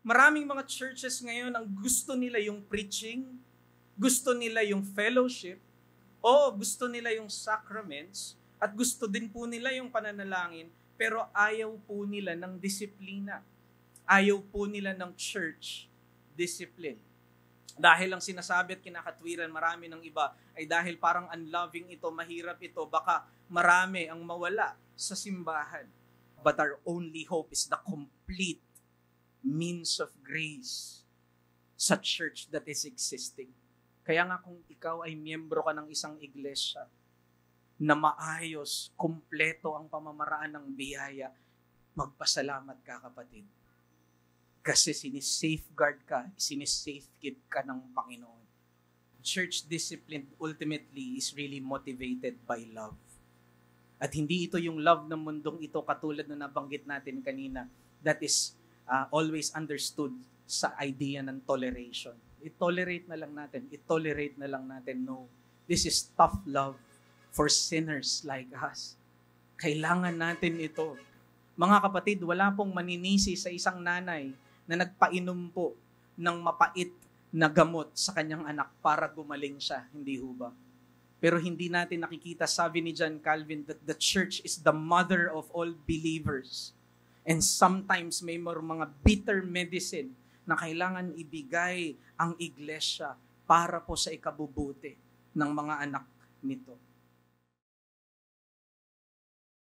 Maraming mga churches ngayon ang gusto nila yung preaching, gusto nila yung fellowship, o gusto nila yung sacraments, at gusto din po nila yung pananalangin, pero ayaw po nila ng disiplina. Ayaw po nila ng church discipline. Dahil ang sinasabi at kinakatwiran marami ng iba ay dahil parang unloving ito, mahirap ito, baka marami ang mawala sa simbahan. But our only hope is the complete means of grace sa church that is existing. Kaya nga kung ikaw ay miyembro ka ng isang iglesia na maayos, kumpleto ang pamamaraan ng biyaya, magpasalamat ka, kapatid. Kasi sinisafeguard ka, sinisafekeep ka ng Panginoon. Church discipline ultimately is really motivated by love. At hindi ito yung love ng mundong ito katulad na nabanggit natin kanina that is always understood sa idea ng toleration. I-tolerate na lang natin. I-tolerate na lang natin. No. This is tough love for sinners like us. Kailangan natin ito. Mga kapatid, wala pong maninisi sa isang nanay na nagpainom po ng mapait na gamot sa kanyang anak para gumaling siya. Hindi ho ba? Pero hindi natin nakikita, sabi ni John Calvin, that the church is the mother of all believers. And sometimes may mga bitter medicine na kailangan ibigay ang iglesia para po sa ikabubuti ng mga anak nito.